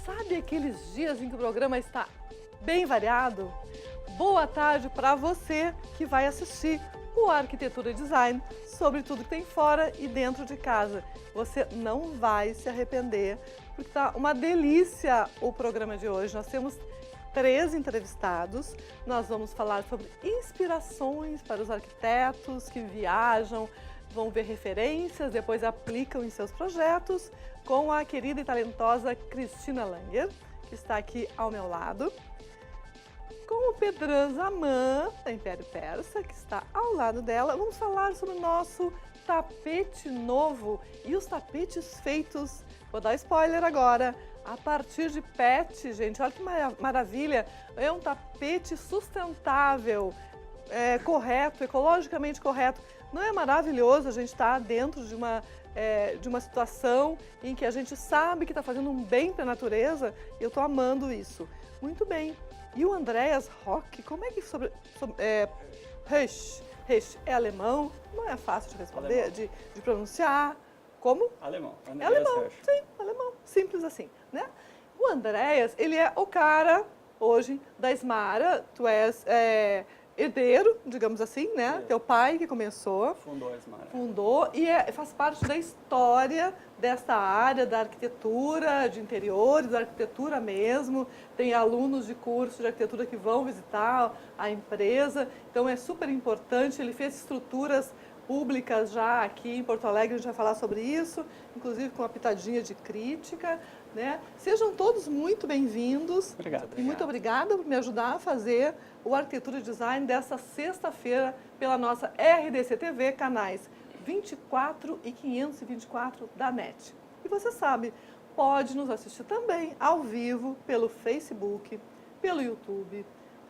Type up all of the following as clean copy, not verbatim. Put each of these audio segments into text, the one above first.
Sabe aqueles dias em que o programa está bem variado? Boa tarde para você que vai assistir o Arquitetura e Design sobre tudo que tem fora e dentro de casa. Você não vai se arrepender, porque tá uma delícia o programa de hoje. Nós temos 3 entrevistados. Nós vamos falar sobre inspirações para os arquitetos que viajam, vão ver referências, depois aplicam em seus projetos, com a querida e talentosa Cristina Langer, que está aqui ao meu lado, com o Pedran Zaman, da Império Persa, que está ao lado dela. Vamos falar sobre o nosso tapete novo e os tapetes feitos, vou dar spoiler agora, a partir de PET, gente. Olha que maravilha, é um tapete sustentável, correto, ecologicamente correto. Não é maravilhoso a gente estar dentro de uma situação em que a gente sabe que está fazendo um bem para a natureza? Eu estou amando isso. Muito bem. E o Andreas Rock, como é que Hirsch é alemão? Não é fácil de responder, de pronunciar. Como? Alemão. É alemão, sim, alemão. Simples assim, né? O Andreas, ele é o cara, hoje, da Smara. Tu és herdeiro, digamos assim, né? Teu pai que começou. Fundou a Smara. Fundou e faz parte da história desta área da arquitetura, de interiores, da arquitetura mesmo. Tem alunos de curso de arquitetura que vão visitar a empresa. Então é super importante. Ele fez estruturas públicas já aqui em Porto Alegre, a gente vai falar sobre isso, inclusive com uma pitadinha de crítica, né? Sejam todos muito bem-vindos. Obrigado. E muito obrigada por me ajudar a fazer o Arquitetura e Design dessa sexta-feira pela nossa RDC TV, canais 24 e 524 da NET. E você sabe, pode nos assistir também ao vivo pelo Facebook, pelo YouTube,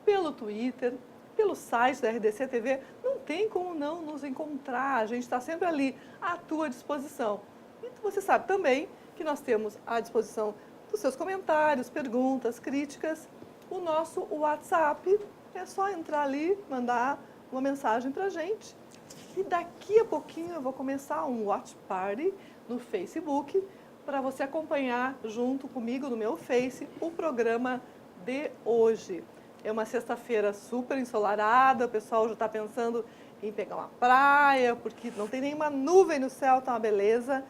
pelo Twitter, pelo site da RDC TV. Não tem como não nos encontrar, a gente está sempre ali à tua disposição. E você sabe também que nós temos à disposição dos seus comentários, perguntas, críticas, o nosso WhatsApp. É só entrar ali, mandar uma mensagem para a gente. E daqui a pouquinho eu vou começar um Watch Party no Facebook para você acompanhar junto comigo no meu Face o programa de hoje. É uma sexta-feira super ensolarada, o pessoal já está pensando em pegar uma praia, porque não tem nenhuma nuvem no céu, tá uma beleza.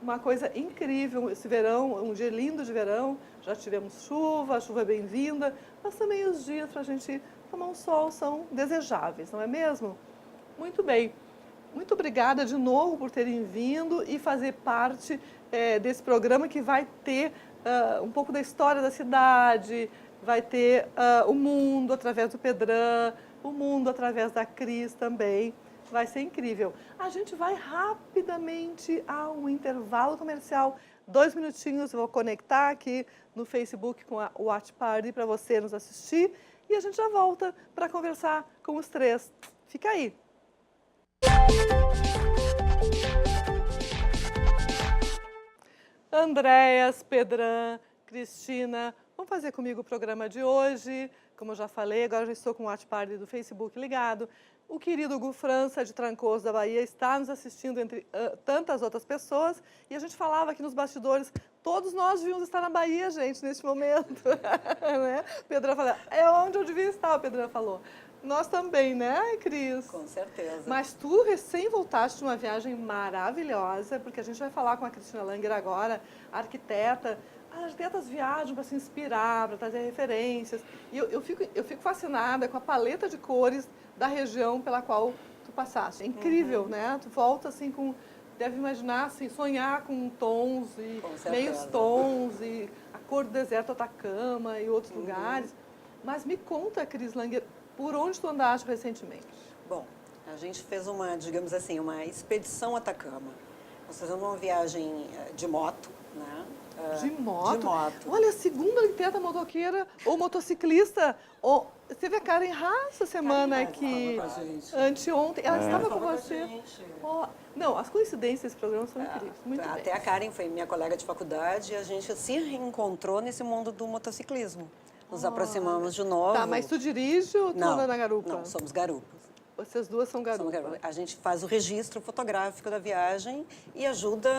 Uma coisa incrível, esse verão, um dia lindo de verão, já tivemos chuva, a chuva é bem-vinda, mas também os dias para a gente tomar um sol são desejáveis, não é mesmo? Muito bem, muito obrigada de novo por terem vindo e fazer parte desse programa que vai ter um pouco da história da cidade, vai ter o mundo através do Pedran, o mundo através da Cris também. Vai ser incrível. A gente vai rapidamente ao intervalo comercial. 2 minutinhos, eu vou conectar aqui no Facebook com a Watch Party para você nos assistir. E a gente já volta para conversar com os 3. Fica aí. Andreas, Pedran, Cristina, vamos fazer comigo o programa de hoje. Como eu já falei, agora já estou com o Watch Party do Facebook ligado. O querido Gu França, de Trancoso, da Bahia, está nos assistindo entre tantas outras pessoas. E a gente falava aqui nos bastidores, todos nós devíamos estar na Bahia, gente, neste momento. Né? Pedran falou, é onde eu devia estar, o Pedran falou. Nós também, né, Cris? Com certeza. Mas tu recém voltaste de uma viagem maravilhosa, porque a gente vai falar com a Cristina Langer agora, arquiteta. As arquitetas viajam para se inspirar, para trazer referências. E eu fico fascinada com a paleta de cores da região pela qual tu passaste. É incrível, né? Tu volta assim com... Deve imaginar, assim, sonhar com tons e meios tons e a cor do deserto Atacama e outros lugares. Mas me conta, Cris Langer, por onde tu andaste recentemente? Bom, a gente fez uma, digamos assim, uma expedição Atacama. Nós fizemos uma viagem de moto, né? De moto? De moto. Olha, a segunda arquiteta motoqueira ou motociclista. Teve a Karen Haas essa semana aqui, anteontem. Ela estava com você. Não, as coincidências desse programa são incríveis. Muito bem. Até a Karen foi minha colega de faculdade e a gente se reencontrou nesse mundo do motociclismo. Nos aproximamos de novo. Tá, mas tu dirige ou tu anda na garupa? Não, somos garupas. Vocês duas são garupa. A gente faz o registro fotográfico da viagem e ajuda...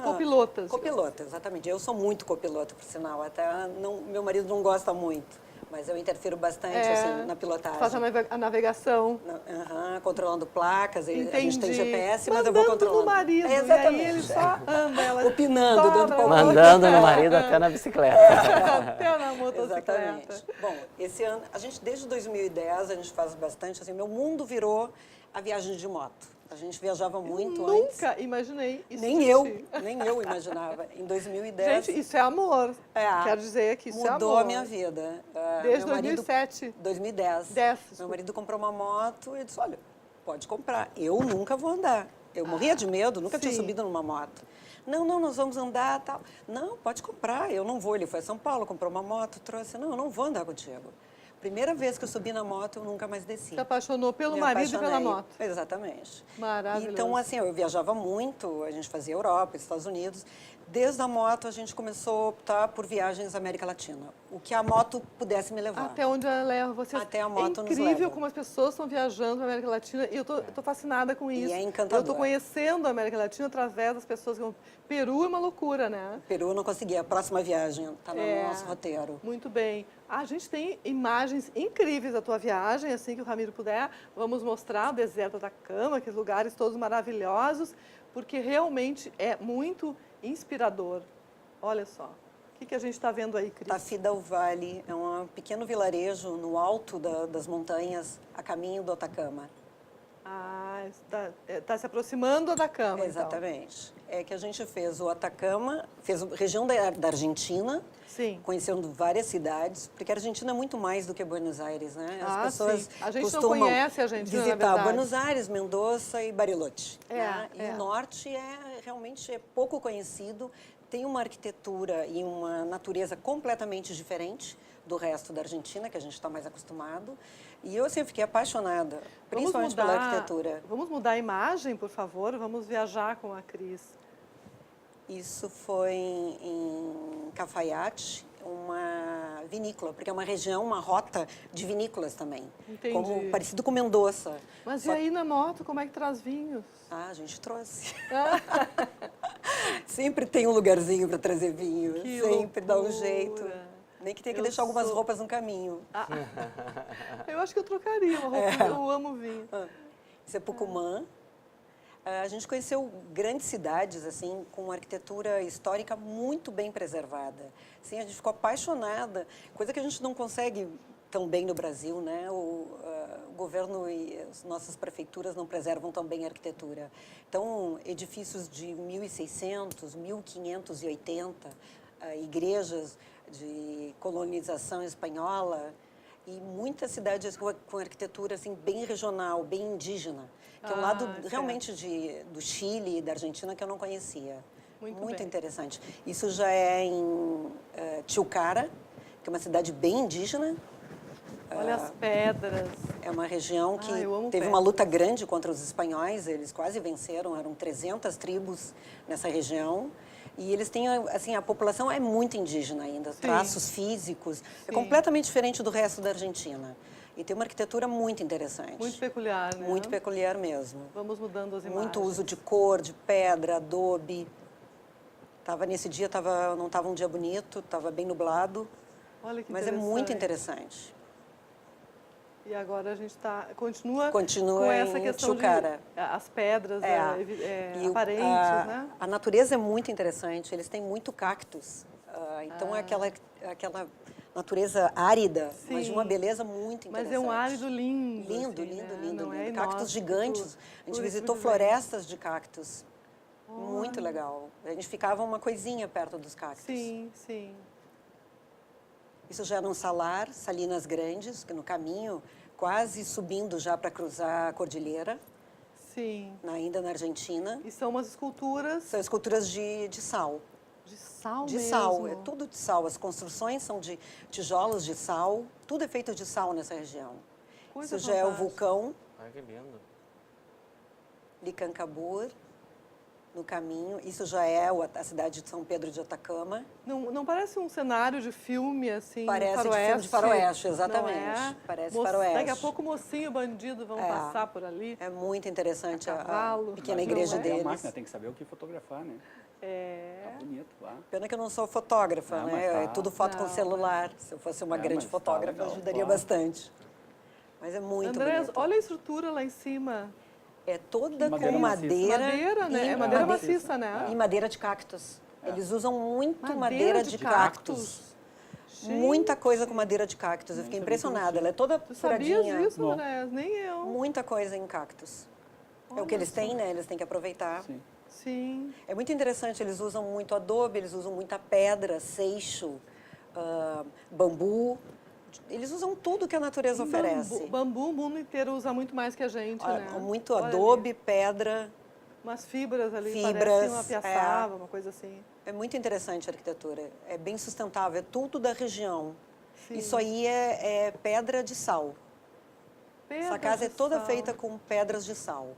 Copilotas. Copilota, exatamente. Eu sou muito copilota, por sinal. Até meu marido não gosta muito, mas eu interfiro bastante assim, na pilotagem. Faz a navegação. Controlando placas, Entendi. a gente tem GPS, mas mandando eu vou controlando. No marido, exatamente. E aí ele só anda. Ela opinando, dando palpite. Mandando no marido até na bicicleta. Até na motocicleta. Exatamente. Bom, esse ano, a gente desde 2010, a gente faz bastante, assim, meu mundo virou a viagem de moto. A gente viajava muito antes. Nunca imaginei isso. Nem eu imaginava. Em 2010... Gente, isso é amor. Quero dizer que isso é amor. Mudou a minha vida. Desde 2007. 2010. Meu marido comprou uma moto e disse, olha, pode comprar. Eu nunca vou andar. Eu morria de medo, nunca tinha subido numa moto. Não, nós vamos andar tal. Não, pode comprar, eu não vou. Ele foi a São Paulo, comprou uma moto, trouxe. Não, eu não vou andar contigo. Primeira vez que eu subi na moto, eu nunca mais desci. Se apaixonou pelo marido e pela moto. Exatamente. Maravilhoso. Então, assim, eu viajava muito, a gente fazia Europa, Estados Unidos. Desde a moto, a gente começou a optar por viagens à América Latina. O que a moto pudesse me levar. Até onde ela leva vocês. Até a moto nos incrível leva. como as pessoas estão viajando na América Latina. E eu tô fascinada com isso. E é encantador. Eu estou conhecendo a América Latina através das pessoas que vão... Peru é uma loucura, né? Peru eu não consegui. A próxima viagem está no nosso roteiro. Muito bem. A gente tem imagens incríveis da tua viagem, assim que o Ramiro puder. Vamos mostrar o deserto do Atacama, aqueles lugares todos maravilhosos, porque realmente é muito inspirador. Olha só. O que a gente está vendo aí, Cris? Tafí del Valle é um pequeno vilarejo no alto das montanhas, a caminho do Atacama. Está se aproximando do Atacama, exatamente. Então. É que a gente fez o Atacama, fez a região da Argentina, sim, conhecendo várias cidades, porque a Argentina é muito mais do que Buenos Aires, né? As pessoas sim. A gente costumam não conhece a Argentina, visitar Buenos Aires, Mendoza e Bariloche. E o norte realmente é pouco conhecido, tem uma arquitetura e uma natureza completamente diferente do resto da Argentina, que a gente está mais acostumado. E eu, assim, eu fiquei apaixonada, principalmente pela arquitetura. Vamos mudar a imagem, por favor? Vamos viajar com a Cris. Isso foi em Cafayate, uma vinícola, porque é uma região, uma rota de vinícolas também. Entendi. Parecido com Mendoza. Mas e aí na moto, como é que traz vinhos? A gente trouxe. Sempre tem um lugarzinho para trazer vinho. Que sempre loucura. Dá um jeito. Nem que tenha que deixar algumas roupas no caminho. Eu acho que eu trocaria uma roupa, eu amo vinho. Isso é Pucumã. A gente conheceu grandes cidades, assim, com uma arquitetura histórica muito bem preservada. Assim, a gente ficou apaixonada, coisa que a gente não consegue tão bem no Brasil, né? O governo e as nossas prefeituras não preservam tão bem a arquitetura. Então, edifícios de 1600, 1580, igrejas de colonização espanhola e muitas cidades com arquitetura assim, bem regional, bem indígena, que é um lado realmente do Chile e da Argentina que eu não conhecia. Muito interessante. Isso já é em Tilcara, que é uma cidade bem indígena. Olha as pedras. É uma região que teve uma luta grande contra os espanhóis, eles quase venceram, eram 300 tribos nessa região. E eles têm, assim, a população é muito indígena ainda, traços físicos, é completamente diferente do resto da Argentina. E tem uma arquitetura muito interessante. Muito peculiar, né? Muito peculiar mesmo. Vamos mudando as imagens. Muito uso de cor, de pedra, adobe. Nesse dia não estava um dia bonito, estava bem nublado. Olha que mas é muito interessante. E agora a gente continua com essa questão de as pedras aparentes, né? A natureza é muito interessante, eles têm muito cactos. Então é aquela natureza árida, mas de uma beleza muito interessante. Mas é um árido lindo. Lindo, assim, lindo, né? lindo, Não lindo. É cactos gigantes. A gente visitou florestas de cactos. Muito legal. A gente ficava uma coisinha perto dos cactos. Sim, sim. Isso já era um salar, Salinas Grandes, que no caminho, quase subindo já para cruzar a cordilheira. Sim. Ainda na Argentina. E são umas esculturas... São esculturas de sal. De sal de mesmo? De sal, é tudo de sal. As construções são de tijolos de sal, tudo é feito de sal nessa região. Coisa Isso já é o vulcão. Ai, que lindo. Licancabur. no caminho. Isso já é a cidade de São Pedro de Atacama. Não parece um cenário de filme, assim, Parece faroeste? de filme de faroeste, Não exatamente. é? Parece faroeste. Daqui a pouco o mocinho e o bandido vão passar por ali. É muito interessante a cavalo. pequena Mas não igreja é? É a deles. máquina, tem que saber o que fotografar, né? Tá bonito lá. Pena que eu não sou fotógrafa, Não, né? mas tá. É tudo foto com Não, celular. Se eu fosse uma grande mas tá fotógrafa, legal, ajudaria claro. bastante. Mas é muito Andrés, bonito. olha a estrutura lá em cima. É toda Madeira com maciça. madeira. Madeira, né? e É madeira maciça. maciça, né? E madeira de cactus. Eles usam muito madeira de cactus. Gente, Muita coisa com madeira de cactus. Eu fiquei impressionada. Ela é toda Tu sabias furadinha. disso, Não. Andrés? Nem eu. Muita coisa em cactus. É o que eles têm, né? Eles têm que aproveitar. Sim. Sim. É muito interessante, eles usam muito adobe, eles usam muita pedra, seixo, bambu. Eles usam tudo que a natureza oferece. Bambu, o mundo inteiro usa muito mais que a gente, né? Muito Olha adobe, ali. Pedra. Umas fibras ali, Fibras, parece uma piaçava, uma coisa assim. É muito interessante a arquitetura. É bem sustentável, é tudo da região. Sim. Isso aí é pedra de sal. Essa Pedra casa é de toda sal. feita com pedras de sal.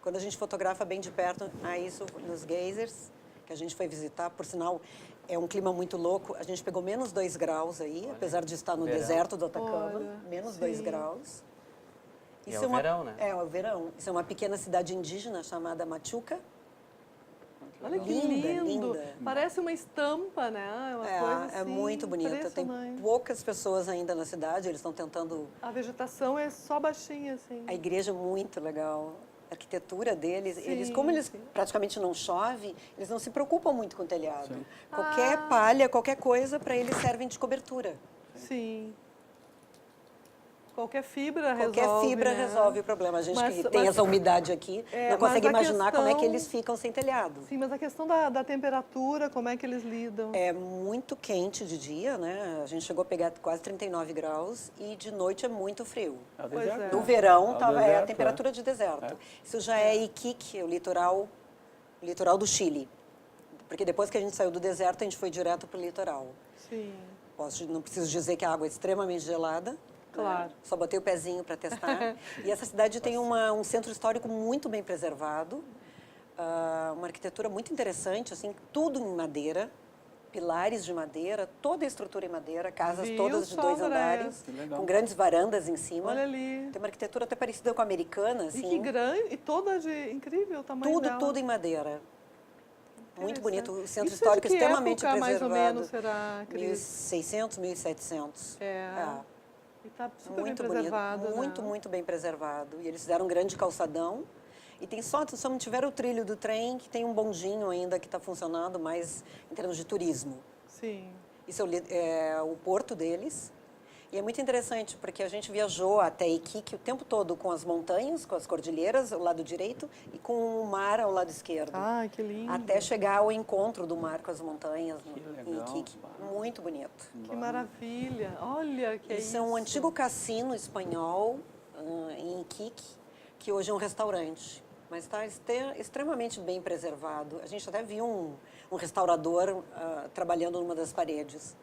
Quando a gente fotografa bem de perto, isso nos geysers, que a gente foi visitar, por sinal, é um clima muito louco. A gente pegou menos 2 graus aí, apesar de estar no verão. deserto do Atacama, Olha, menos sim. 2 graus. E é o verão, né? É o verão. Isso é uma pequena cidade indígena chamada Machuca. Olha que Linda, lindo. linda. Parece uma estampa, né? É uma coisa assim, É muito bonita. Tem impressionante. poucas pessoas ainda na cidade, eles estão tentando... A vegetação é só baixinha, assim. A igreja é muito legal. A arquitetura deles, Sim, como eles sim. praticamente não chove, eles não se preocupam muito com o telhado. Sim. Qualquer palha, qualquer coisa, para eles servem de cobertura. Sim. Qualquer fibra Qualquer resolve, fibra né? resolve o problema. A gente Mas- que tem mas- essa umidade aqui, não consegue mas a imaginar como é que questão- eles ficam sem telhado. Sim, mas a questão da temperatura, como é que eles lidam? É muito quente de dia, né? A gente chegou a pegar quase 39 graus e de noite é muito frio. É o Pois deserto. é. No né? verão É o é a deserto, temperatura de deserto. Isso já é Iquique, o litoral do Chile. Porque depois que a gente saiu do deserto, a gente foi direto para o litoral. Sim, Não preciso dizer que a água é extremamente gelada. claro. Né? Só botei o pezinho para testar. E essa cidade tem um centro histórico muito bem preservado, uma arquitetura muito interessante, assim, tudo em madeira, pilares de madeira, toda a estrutura em madeira, casas Viu todas de só, 2 Andrés? andares, Que legal. com grandes varandas em cima. Olha ali. Tem uma arquitetura até parecida com a americana, E assim. que grande, e toda de incrível o tamanho dela. Tudo em madeira. Muito bonito. O centro Isso histórico é de que extremamente época, preservado. mais ou menos, será, Cris? 1600, 1700. É. E está super bem Muito preservado, bonito, muito, né? muito bem preservado. E eles fizeram um grande calçadão. E tem só não tiveram o trilho do trem, que tem um bondinho ainda que está funcionando, mas em termos de turismo. Sim. Isso é o porto deles. E é muito interessante, porque a gente viajou até Iquique o tempo todo com as montanhas, com as cordilheiras, ao lado direito, e com o mar ao lado esquerdo. Ai, que lindo. Até chegar ao encontro do mar com as montanhas Que em legal. Iquique. Muito bonito. Que maravilha. Olha que Isso é um antigo cassino espanhol em Iquique, que hoje é um restaurante. Mas está extremamente bem preservado. A gente até viu um restaurador trabalhando numa das paredes.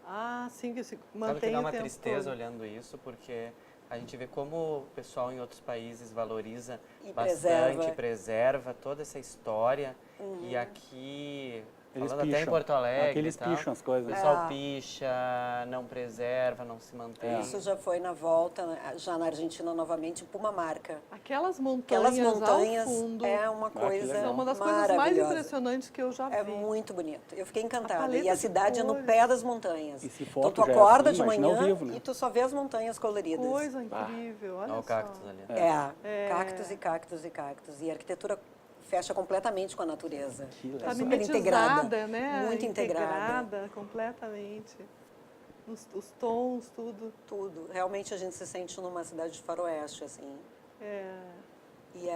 Ah, sim, que se Sabe que mantém dá o uma tempo tristeza todo. olhando isso, porque a gente vê como o pessoal em outros países valoriza E bastante, preserva toda essa história. E aqui, Eles falando até em picham. Porto Alegre Aqui eles e tal, picham as o coisas. pessoal picha, não preserva, não se mantém. Isso já foi na volta, já na Argentina novamente, Pumamarca. Aquelas Aquelas montanhas, montanhas ao fundo é uma que coisa legal. são uma das coisas mais maravilhosa. impressionantes que eu já vi. É muito bonito. Eu fiquei A encantada. paleta E a de cidade é no cores. pé das montanhas. E se Então foto tu já é acorda assim, de imagina ao manhã vivo, né? e tu só vê as montanhas coloridas. Coisa incrível, olha Olha o só. cactus ali. Cactos e cactos e cactos. E a arquitetura fecha completamente com a natureza. Que legal. É Está super mimetizada, integrada. né? Muito integrada. Integrada completamente. Os tons, tudo. Tudo. Realmente a gente se sente numa cidade de faroeste, assim. É. E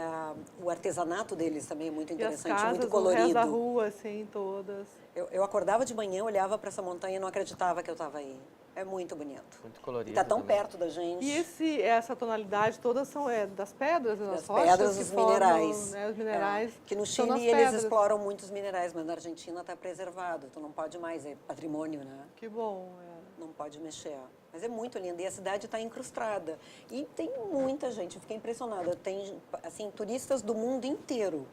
o artesanato deles também é muito E as interessante, casas muito no resto da colorido. rua, assim, todas. Eu acordava de manhã, olhava para essa montanha e não acreditava que eu estava aí. É muito bonito. Muito E colorido. está tão também. perto da gente. E essa tonalidade toda são das pedras, das Das rochas pedras, que os formam, minerais. né, os minerais. Que no são Chile nas eles pedras. exploram muitos minerais, mas na Argentina está preservado. Tu não pode mais, é patrimônio, né? Que bom. Não pode mexer. Mas é muito linda e a cidade está incrustada. E tem muita gente, eu fiquei impressionada. Tem, assim, turistas do mundo inteiro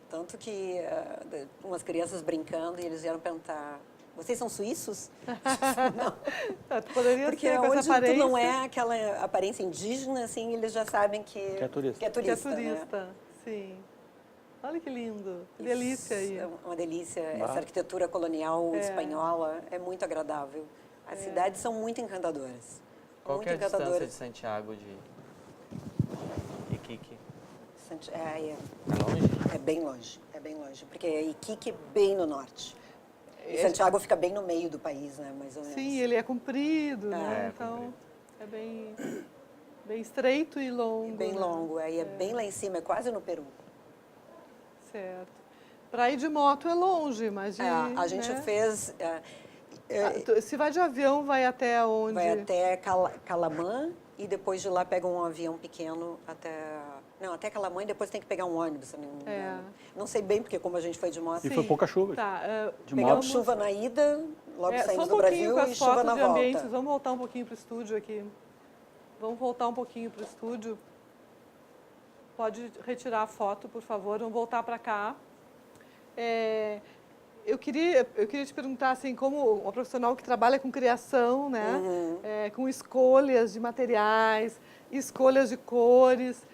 Tanto que umas crianças brincando e eles vieram perguntar, vocês são suíços? Não. Poderia Porque ser com essa onde tu aparência. não é aquela aparência indígena, assim, eles já sabem que é turista. que é Que é turista, né? turista, sim. Olha que lindo, que delícia aí. É uma delícia. Bah. Essa arquitetura colonial espanhola é muito agradável. As cidades são muito encantadoras. Qual muito que é a distância encantadoras. de Santiago de Iquique? É É longe? bem longe, é bem longe. Porque Iquique é bem no norte. E Santiago fica bem no meio do país, né? Mais ou menos. Sim, ele é comprido, né? É, Então, comprido. é bem estreito e longo. É bem né? longo, aí é bem lá em cima, é quase no Peru. Certo. Para ir de moto é longe, mas de, A gente né? fez... Se vai de avião, vai até onde? Vai até Calamã e depois de lá pega um avião pequeno até... Não, até Calamã e depois tem que pegar um ônibus, se não me engano. Não sei bem, porque como a gente foi de moto... E foi pouca chuva. Tá, De Pegamos moto. chuva na ida, logo só saímos um do pouquinho Brasil com as e chuva fotos na de volta. ambientes. Vamos voltar um pouquinho para o estúdio aqui. Vamos voltar um pouquinho para o estúdio. Pode retirar a foto, por favor. Vamos voltar para cá. Eu queria te perguntar, assim, como uma profissional que trabalha com criação, né? Com escolhas de materiais, escolhas de cores,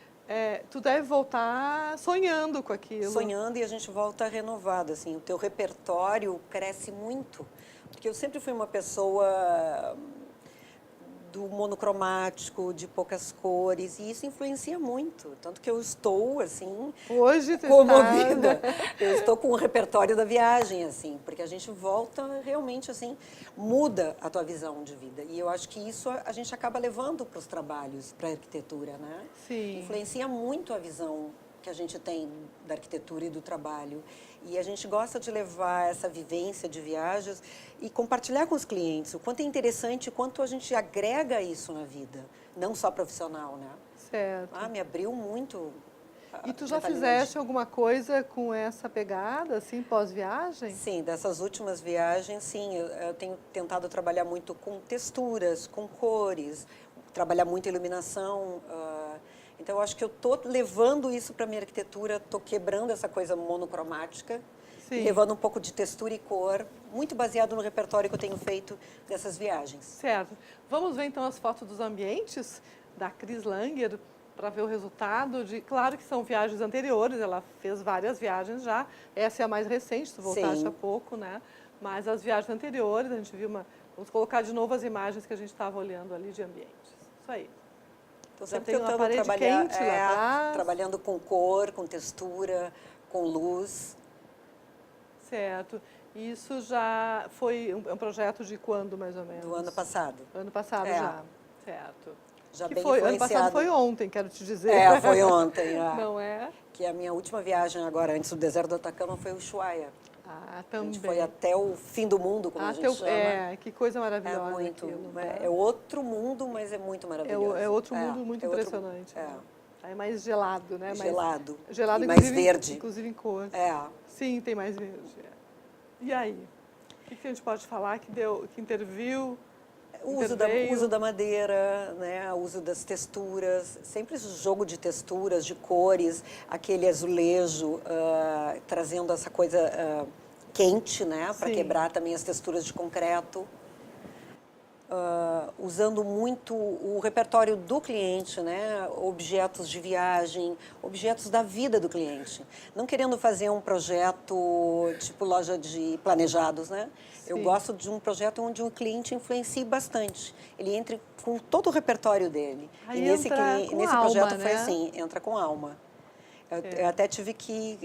tu deve voltar sonhando com aquilo. Sonhando e a gente volta renovado, assim. O teu repertório cresce muito. Porque eu sempre fui uma pessoa do monocromático, de poucas cores, e isso influencia muito. Tanto que eu estou, assim, Hoje tu comovida. Eu estou com o repertório da viagem, assim, porque a gente volta realmente, assim, muda a tua visão de vida. E eu acho que isso a gente acaba levando para os trabalhos, para a arquitetura, né? Sim. Influencia muito a visão que a gente tem da arquitetura e do trabalho. E a gente gosta de levar essa vivência de viagens e compartilhar com os clientes o quanto é interessante, o quanto a gente agrega isso na vida, não só profissional, né? Certo. Me abriu muito. E tu já fizeste alguma coisa com essa pegada, assim, pós-viagem? Sim, dessas últimas viagens, sim. Eu tenho tentado trabalhar muito com texturas, com cores, trabalhar muito iluminação. Então, eu acho que eu estou levando isso para a minha arquitetura, estou quebrando essa coisa monocromática, e levando um pouco de textura e cor, muito baseado no repertório que eu tenho feito dessas viagens. Certo. Vamos ver, então, as fotos dos ambientes da Cris Langer, para ver o resultado de... Claro que são viagens anteriores, ela fez várias viagens já, essa é a mais recente, tu voltaste há pouco, né? Mas as viagens anteriores, a gente viu uma... Vamos colocar de novo as imagens que a gente estava olhando ali de ambientes. Isso aí. Estou Já sempre tem uma tentando parede trabalhar, quente lá atrás. trabalhando com cor, com textura, com luz. Certo. Isso já foi um projeto de quando, mais ou menos? Do ano passado. Ano passado já, certo. Já que bem foi, ano influenciado. passado foi ontem, quero te dizer. Foi ontem. Não é? Que a minha última viagem agora, antes do deserto do Atacama, foi o Ushuaia. Também. A gente foi até o fim do mundo, como a gente chama. Que coisa maravilhosa. É muito. Aquilo, né? É outro mundo, mas é muito maravilhoso. É outro mundo muito impressionante. É mais gelado, né? Gelado. Gelado e mais verde. Inclusive em cor. É. Sim, tem mais verde. E aí? O que a gente pode falar que interviu? O uso da madeira, né? O uso das texturas, sempre esse jogo de texturas, de cores, aquele azulejo, trazendo essa coisa quente, né? Para quebrar também as texturas de concreto. Usando muito o repertório do cliente, né? Objetos de viagem, objetos da vida do cliente. Não querendo fazer um projeto tipo loja de planejados, né? Eu gosto de um projeto onde o cliente influencie bastante. Ele entre com todo o repertório dele. Aí e nesse projeto né? foi assim, entra com alma. Eu até tive que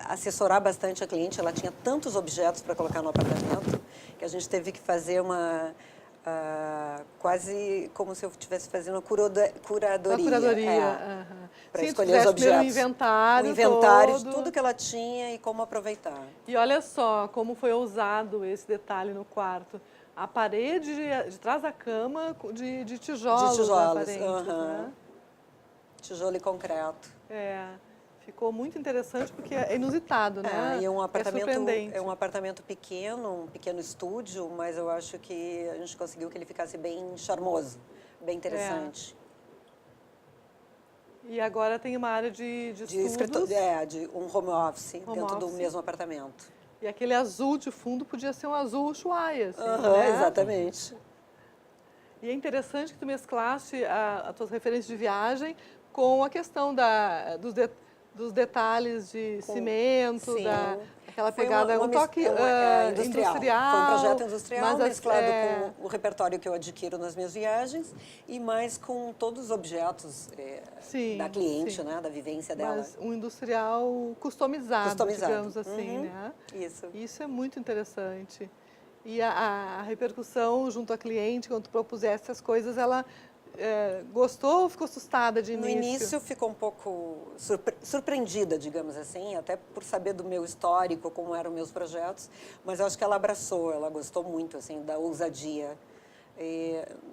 assessorar bastante a cliente. Ela tinha tantos objetos para colocar no apartamento que a gente teve que fazer quase como se eu estivesse fazendo uma curadoria. Uma curadoria. Para escolher os objetos. O inventário de todo. tudo que ela tinha e como aproveitar. E olha só como foi usado esse detalhe no quarto. A parede de trás da cama de tijolos. De tijolos, né? Tijolo e concreto. Ficou muito interessante porque é inusitado, né? E é um apartamento pequeno, um pequeno estúdio, mas eu acho que a gente conseguiu que ele ficasse bem charmoso, bem interessante. E agora tem uma área de estudos. De um home office dentro do office. mesmo apartamento. E aquele azul de fundo podia ser um azul Ushuaia, assim, Aham, né? exatamente. E é interessante que tu mesclaste as tuas referências de viagem com a questão dos detalhes de cimento, Sim. aquela Foi pegada, um toque industrial. Foi um projeto industrial mas mesclado com o repertório que eu adquiro nas minhas viagens e mais com todos os objetos da cliente, sim. né, da vivência dela. Mas um industrial customizado, digamos assim, né? Isso é muito interessante. E a repercussão junto à cliente, quando tu propusesse essas coisas, ela gostou ou ficou assustada de início? No início ficou um pouco surpreendida, digamos assim, até por saber do meu histórico, como eram meus projetos, mas eu acho que ela abraçou, ela gostou muito assim da ousadia.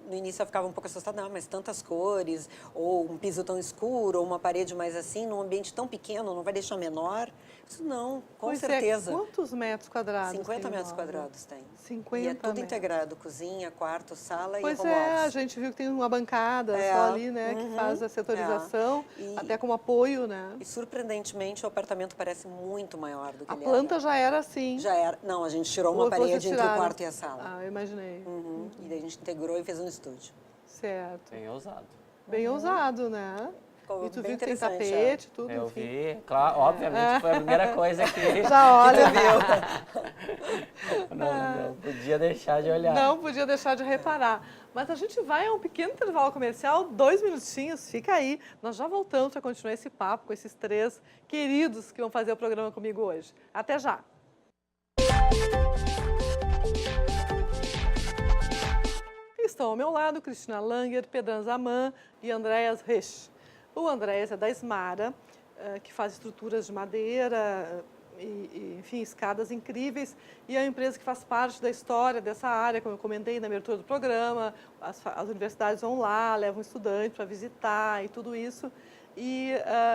No início ela ficava um pouco assustada, não, mas tantas cores, ou um piso tão escuro, ou uma parede mais assim, num ambiente tão pequeno, não vai deixar menor? Isso não, com certeza. Quantos metros quadrados 50 metros quadrados tem. 50 e é tudo metros. integrado, cozinha, quarto, sala Pois e home office. a gente viu que tem uma bancada só ali, né, que faz a setorização, até como apoio, né? E surpreendentemente o apartamento parece muito maior do que ele era. A planta já era assim. Já era. Não, a gente tirou uma parede entre o quarto e a sala. Ah, eu imaginei. E daí a gente integrou e fez um estúdio. Certo. Bem ousado. Bem ousado, né? Ficou e tu bem viu que tem tapete, tudo, Eu enfim. vi, claro, obviamente foi a primeira coisa que já olha. Não podia deixar de olhar. Não podia deixar de reparar. Mas a gente vai a um pequeno intervalo comercial, 2 minutinhos, fica aí. Nós já voltamos para continuar esse papo com esses 3 queridos que vão fazer o programa comigo hoje. Até já! Estão ao meu lado Cristina Langer, Pedran Zaman e Andréas Rech. O Andréas é da Esmara, que faz estruturas de madeira, enfim, escadas incríveis, e é uma empresa que faz parte da história dessa área, como eu comentei na abertura do programa. As universidades vão lá, levam estudantes para visitar e tudo isso. E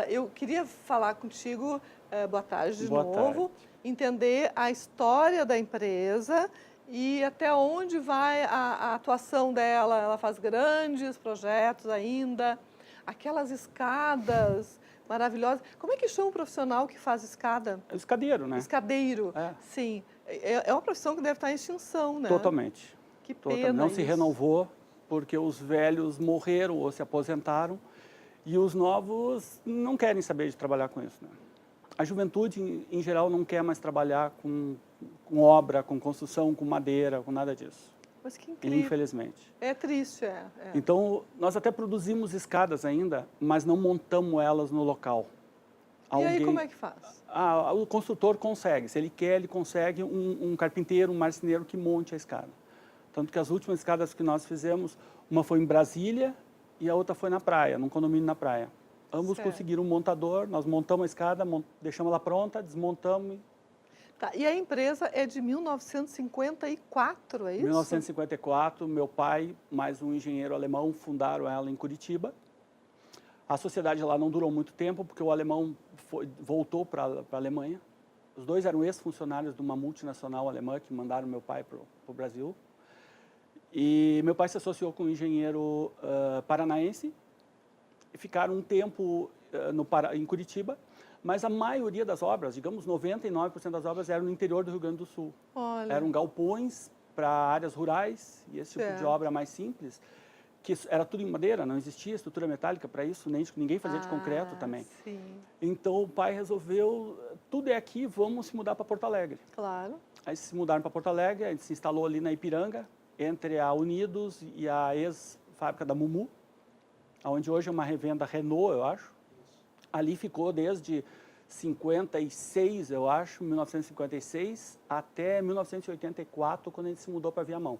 eu queria falar contigo, boa tarde de novo, entender a história da empresa e até onde vai a atuação dela. Ela faz grandes projetos ainda, aquelas escadas maravilhosas. Como é que chama o profissional que faz escada? É escadeiro, né? Escadeiro, sim. É uma profissão que deve estar em extinção, né? Totalmente. Que pena. Não se renovou porque os velhos morreram ou se aposentaram e os novos não querem saber de trabalhar com isso, né? A juventude, em geral, não quer mais trabalhar com obra, com construção, com madeira, com nada disso. Mas que incrível. Infelizmente. É triste, Então, nós até produzimos escadas ainda, mas não montamos elas no local. E aí, como é que faz? O construtor consegue. Se ele quer, ele consegue um carpinteiro, um marceneiro que monte a escada. Tanto que as últimas escadas que nós fizemos, uma foi em Brasília e a outra foi na praia, num condomínio na praia. Ambos conseguiram um montador, nós montamos a escada, deixamos ela pronta, desmontamos. Tá, e a empresa é de 1954, é isso? 1954, meu pai, mais um engenheiro alemão, fundaram ela em Curitiba. A sociedade lá não durou muito tempo, porque o alemão voltou para a Alemanha. Os dois eram ex-funcionários de uma multinacional alemã que mandaram meu pai para o Brasil. E meu pai se associou com um engenheiro paranaense, e ficaram um tempo em Curitiba, mas a maioria das obras, digamos 99% das obras, eram no interior do Rio Grande do Sul. Olha. Eram galpões para áreas rurais e esse tipo de obra mais simples, que era tudo em madeira, não existia estrutura metálica para isso, ninguém fazia de concreto também. Sim. Então o pai resolveu, tudo é aqui, vamos se mudar para Porto Alegre. Claro. Aí se mudaram para Porto Alegre, a gente se instalou ali na Ipiranga, entre a Unidos e a ex-fábrica da Mumu, onde hoje é uma revenda Renault, eu acho. Ali ficou desde 56, eu acho, 1956, até 1984, quando a gente se mudou para Viamão.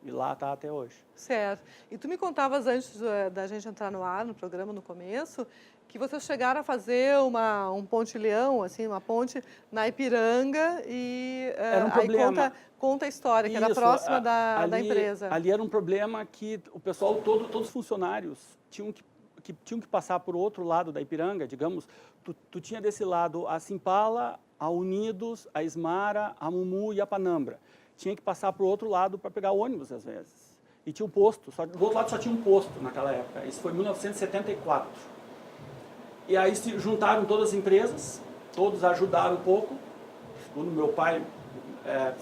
E lá está até hoje. Certo. E tu me contavas antes da gente entrar no ar, no programa, no começo, que vocês chegaram a fazer um pontilhão, assim, uma ponte na Ipiranga e era um problema. Conta a história, que era próxima da empresa. Ali era um problema que o pessoal, todos os funcionários tinham que passar por outro lado da Ipiranga, digamos. Tu tinha desse lado a Simpala, a Unidos, a Esmara, a Mumu e a Panambra. Tinha que passar para o outro lado para pegar ônibus, às vezes. E tinha um posto, do outro lado só tinha um posto naquela época. Isso foi em 1974. E aí se juntaram todas as empresas, todos ajudaram um pouco. Segundo meu pai,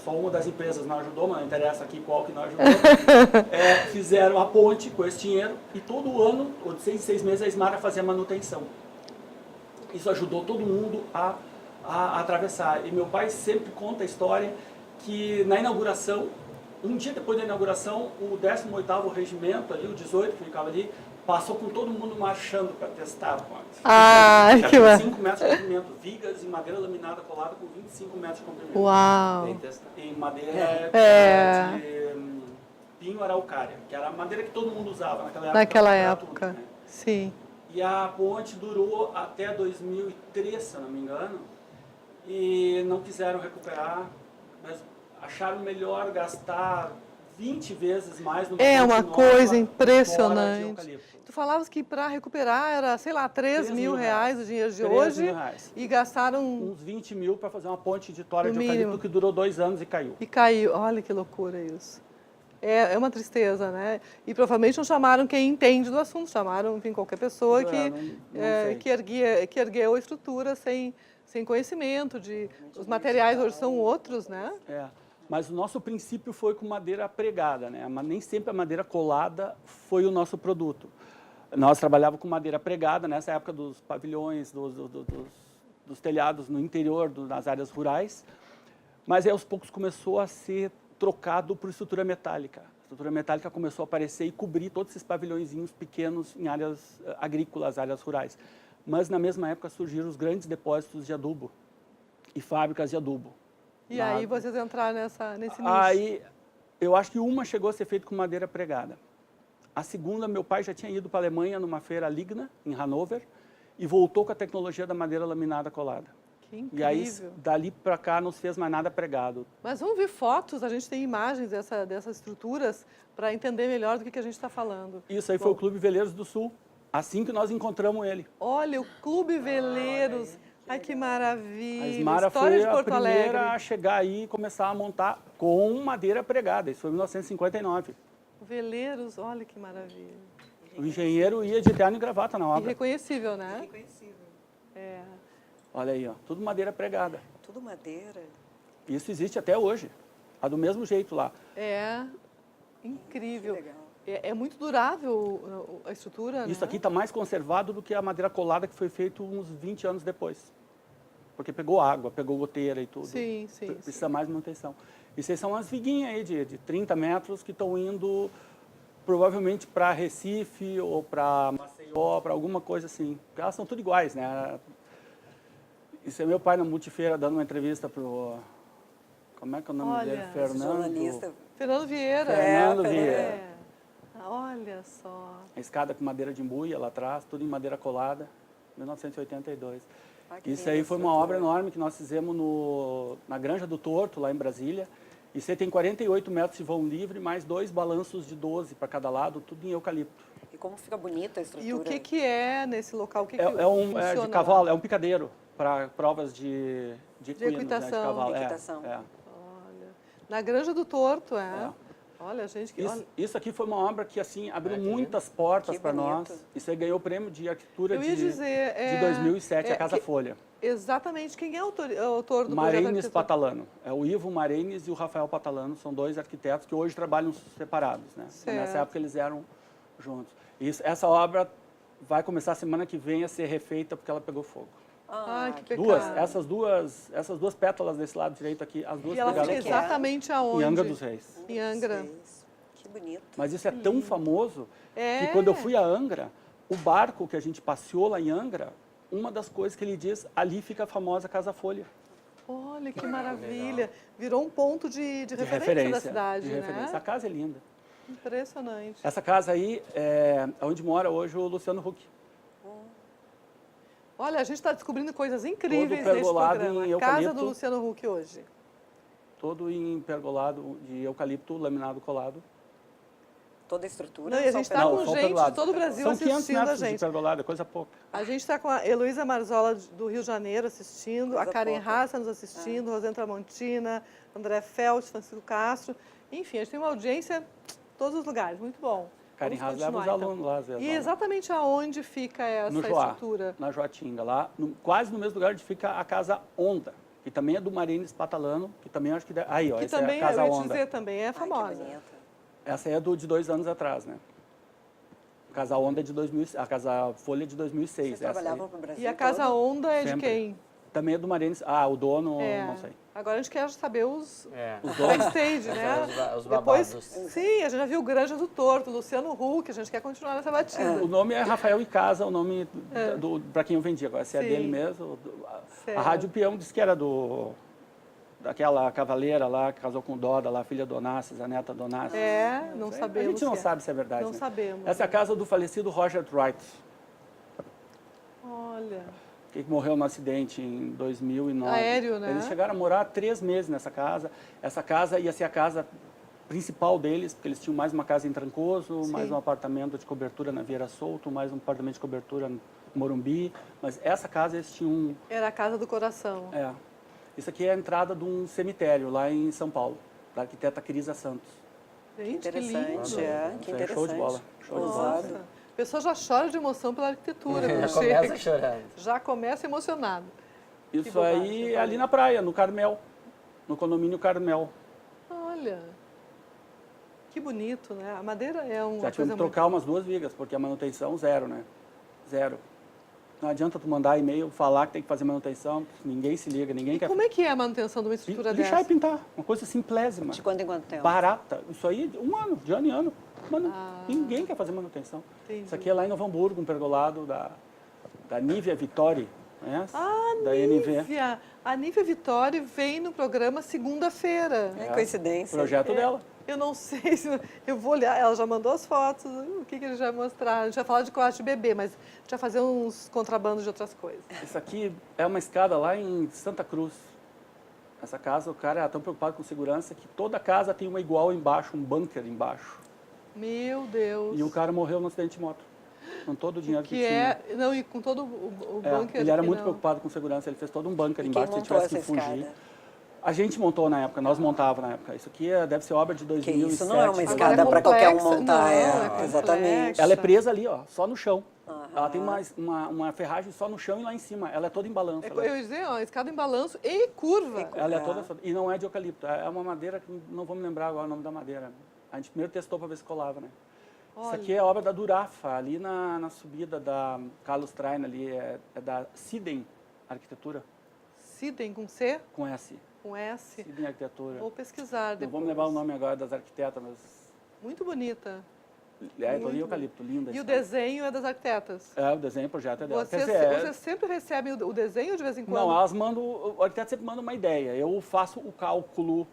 só uma das empresas não ajudou, mas não interessa aqui qual que não ajudou. Fizeram a ponte com esse dinheiro e todo ano, ou de 6 em 6 meses, a Ismara fazia manutenção. Isso ajudou todo mundo a atravessar. E meu pai sempre conta a história que na inauguração, um dia depois da inauguração, o 18º Regimento, ali, o 18, que ficava ali, passou com todo mundo marchando para testar a ponte. Ah, que Tinha massa. 5 metros de comprimento, vigas e madeira laminada colada com 25 metros de comprimento. Uau. Bem testado. Em madeira de pinho araucária, que era a madeira que todo mundo usava Naquela pra época. tudo, né? Sim. E a ponte durou até 2003, se eu não me engano, e não quiseram recuperar, mas acharam melhor gastar 20 vezes mais numa É ponte uma nova coisa fora de impressionante. eucalipto. Tu falavas que para recuperar era, sei lá, 3 mil reais o dinheiro de 3 hoje mil reais. e gastaram Uns 20 mil para fazer uma ponte de tora No de eucalipto mínimo. que durou 2 anos e caiu. e caiu. Olha que loucura isso. É uma tristeza, né? E provavelmente não chamaram quem entende do assunto, chamaram, enfim, qualquer pessoa que, Não sei. que ergueu a estrutura sem conhecimento de... Os materiais hoje são outros, né? Mas o nosso princípio foi com madeira pregada, né? Mas nem sempre a madeira colada foi o nosso produto. Nós trabalhávamos com madeira pregada nessa época dos pavilhões, dos telhados no interior, nas áreas rurais. Mas aí, aos poucos começou a ser trocado por estrutura metálica. A estrutura metálica começou a aparecer e cobrir todos esses pavilhõezinhos pequenos em áreas agrícolas, áreas rurais. Mas na mesma época surgiram os grandes depósitos de adubo e fábricas de adubo. E aí vocês entraram nesse nicho. Aí, eu acho que uma chegou a ser feita com madeira pregada. A segunda, meu pai já tinha ido para a Alemanha numa feira Ligna, em Hannover, e voltou com a tecnologia da madeira laminada colada. Que incrível. E aí, dali para cá, não se fez mais nada pregado. Mas vamos ver fotos, a gente tem imagens dessas estruturas para entender melhor do que a gente está falando. Isso aí foi o Clube Veleiros do Sul, assim que nós encontramos ele. Olha, o Clube Veleiros. Ai, que maravilha. A Ismara História foi de a Porto primeira Alegre. a chegar aí e começar a montar com madeira pregada. Isso foi em 1959. Veleiros, olha que maravilha. O engenheiro ia de terno e gravata na obra. Irreconhecível, né? Reconhecível. É. Olha aí, ó, tudo madeira pregada. Tudo madeira. Isso existe até hoje. Do mesmo jeito lá. É incrível. Que legal. É muito durável a estrutura, Isso né? aqui está mais conservado do que a madeira colada que foi feito uns 20 anos depois. Porque pegou água, pegou goteira e tudo. Sim. Precisa mais manutenção. Isso aí são umas viguinhas aí de 30 metros que estão indo provavelmente para Recife ou para Maceió, para alguma coisa assim. Porque elas são tudo iguais, né? Isso é meu pai na Multifeira dando uma entrevista para o... Como é que é o nome dele? Olha, Fernando... Jornalista. Fernando Vieira. Fernando Vieira. É. Olha só. A escada com madeira de embuia lá atrás, tudo em madeira colada, 1982. Ai, que Isso linda aí essa foi uma estrutura. obra enorme que nós fizemos na Granja do Torto, lá em Brasília. Isso aí tem 48 metros de vão livre, mais 2 balanços de 12 para cada lado, tudo em eucalipto. E como fica bonita a estrutura. E o que é nesse local? O que É funciona de lá? cavalo, é um picadeiro para provas de equinos, equitação. né, de cavalo. De equitação. Olha, na Granja do Torto, É. Olha, gente, que... Isso aqui foi uma obra que assim abriu que muitas portas Que para nós. bonito. Isso aí ganhou o prêmio de arquitetura Eu ia dizer, de 2007, a Casa Folha. Exatamente. Quem é o autor do projeto Marenes arquitetônico? Patalano. É o Ivo Marenes e o Rafael Patalano. São 2 arquitetos que hoje trabalham separados, né? Certo. Nessa época eles eram juntos. Essa obra vai começar semana que vem a ser refeita porque ela pegou fogo. Ai, que pecado. Essas duas pétalas desse lado direito aqui, as duas E ela pegaram fica fogo. exatamente aonde? Em Angra dos Reis. Em Angra. Que bonito. Mas isso é tão famoso É. que quando eu fui a Angra, o barco que a gente passeou lá em Angra, uma das coisas que ele diz, ali fica a famosa Casa Folha. Olha que maravilha. Virou um ponto de De referência da cidade, de referência. A né? casa é linda. Impressionante. Essa casa aí é onde mora hoje o Luciano Huck. Olha, a gente está descobrindo coisas incríveis Todo nesse pergolado programa. em A casa eucalipto. do Luciano Huck hoje. Todo em pergolado de eucalipto, laminado colado. Toda a estrutura. Não, e a só gente o está Não, com só o gente de pergolado. todo o Brasil São 500 assistindo a metros de gente. pergolado, é coisa pouca. A gente está com a Heloísa Marzola do Rio de Janeiro assistindo, Coisa a Karen pouca. Haas nos assistindo, Rosana Tramontina, André Felt, Francisco Castro. Enfim, a gente tem uma audiência em todos os lugares, muito bom. Karen Vamos Haas leva os continuar, então. alunos lá, às vezes. E lá, né? exatamente aonde fica essa No Joá, estrutura? na Joatinga, lá, quase no mesmo lugar onde fica a Casa Onda, que também é do Marines Patalano, que também acho que... Aí, ó, Que essa é também, a Casa eu ia te Onda. dizer, também é Ai, que famosa. bonita. Essa aí é de 2 anos atrás, né? A Casa Onda é de 2000, a Casa Folha é de 2006. Vocês essa trabalhavam aí. para o Brasil E a Casa todo? Onda é de Sempre. quem? Também é do Marines. Ah, o dono, É. não sei. Agora a gente quer saber os Os donos. backstage, né? Os Depois, babados. sim, a gente já viu Granja do Torto, Luciano Huck, a gente quer continuar nessa batida. O nome é Rafael Icasa, o nome para quem eu vendi. Agora, se é Sim. dele mesmo. Certo. A Rádio Peão disse que era daquela cavaleira lá, que casou com Doda, lá, filha Donassis, a neta Donassis. É, não A sabemos. gente não se é. sabe se é verdade. Não né? sabemos. Essa é a casa do falecido Roger Wright, Olha, que morreu no acidente em 2009. Aéreo, né? Eles chegaram a morar 3 meses nessa casa. Essa casa ia ser a casa principal deles, porque eles tinham mais uma casa em Trancoso, Sim. mais um apartamento de cobertura na Vieira Solto, mais um apartamento de cobertura no Morumbi. Mas essa casa eles tinham... era a Casa do Coração. É, isso aqui é a entrada de um cemitério lá em São Paulo, da arquiteta Crisa Santos. Gente, que Interessante, lindo. é. Que Isso aí é interessante. show de bola, show de bola. Nossa, a pessoa já chora de emoção pela arquitetura. Já quando começa chega. chorando. Já começa emocionado. Isso bobagem, aí você é ali na praia, no Carmel, no condomínio Carmel. Olha, que bonito, né? A madeira é uma Já tivemos coisa que trocar umas 2 vigas, porque a manutenção zero, né? Zero. Não adianta tu mandar e-mail, falar que tem que fazer manutenção, ninguém se liga, ninguém E quer... como é que é a manutenção de uma estrutura Lixar dessa? e pintar, uma coisa simplésima, De quanto em quanto tempo? barata. Isso aí, um ano, de ano em ano. Mano, Ah. ninguém quer fazer manutenção. Entendi. Isso aqui é lá em Novo Hamburgo, um pergolado da Nívia Vittori, conhece? Ah, da NV. Nívia. A Nívia Vittori vem no programa segunda-feira. É coincidência. Projeto dela. Eu não sei se... Eu vou olhar, ela já mandou as fotos, o que ele vai mostrar? A gente vai falar de corte de bebê, mas a gente vai fazer uns contrabandos de outras coisas. Isso aqui é uma escada lá em Santa Cruz. Essa casa, o cara era tão preocupado com segurança que toda casa tem uma igual embaixo, um bunker embaixo. Meu Deus. E o cara morreu no acidente de moto. Com todo o dinheiro que Que tinha. é... Não, e com todo o É, bunker... ele era que muito não. preocupado com segurança, ele fez todo um bunker E quem embaixo se ele montou tivesse que essa fugir. escada? A gente montou na época, nós montava na época. Isso aqui deve ser obra de Que 2007. isso não é uma Agora escada é para qualquer um complexa. montar. Não, é, é exatamente. complexa. Ela é presa ali, ó, só no chão. Aham. Ela tem uma ferragem só no chão e lá em cima. Ela é toda em balanço. É, ela eu ia dizer, ó, escada em balanço e curva. Ela é toda... E não é de eucalipto. É uma madeira que não vou me lembrar agora o nome da madeira. A gente primeiro testou para ver se colava, né? Isso Olha. aqui é obra da Durafa, ali na subida da Carlos Traina, ali, é da Siden Arquitetura, Sidem com C, com S. com S. Siden Arquitetura. Vou pesquisar Não depois. vou me lembrar o nome agora das arquitetas, mas... Muito bonita. É, Muito ali eucalipto, linda. E o essa casa. desenho é das arquitetas. É, o desenho, o projeto é dela. Vocês, Quer dizer, vocês sempre recebem o desenho de vez em quando? não, elas mandam, o arquiteto sempre manda uma ideia. Eu faço o cálculo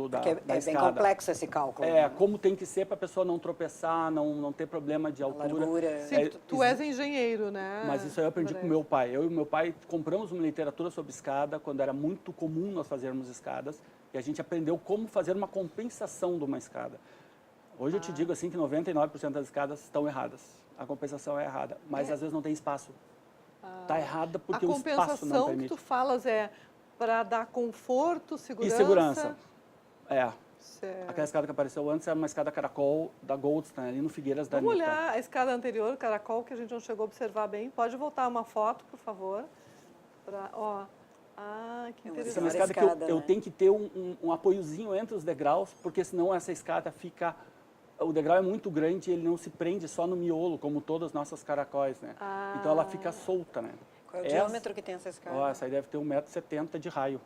da, Porque da é bem escada. complexo esse cálculo. É, como tem que ser para a pessoa não tropeçar, não ter problema de A altura. largura. Sim, É, tu és engenheiro, né? Mas isso aí eu aprendi André? com meu pai. Eu e meu pai compramos uma literatura sobre escada, quando era muito comum nós fazermos escadas, e a gente aprendeu como fazer uma compensação de uma escada. Hoje eu te digo assim que 99% das escadas estão erradas. A compensação é errada, mas às vezes não tem espaço. Está errada porque A o espaço não compensação que permite. tu falas é para dar conforto, segurança. E segurança. É. Certo. Aquela escada que apareceu antes era uma escada caracol da Goldstein, ali no Figueiras da Vamos Anitta. olhar a escada anterior, o caracol, que a gente não chegou a observar bem. Pode voltar uma foto, por favor. Ó. Ah, que uma Essa é uma interessante. escada que escada, eu né? tenho que ter um apoiozinho entre os degraus, porque senão essa escada fica... O degrau é muito grande e ele não se prende só no miolo, como todas as nossas caracóis, né? Ah. Então ela fica solta, né? Qual é o Essa- diâmetro que tem essa escada? Ó, essa aí deve ter 1,70 m de raio.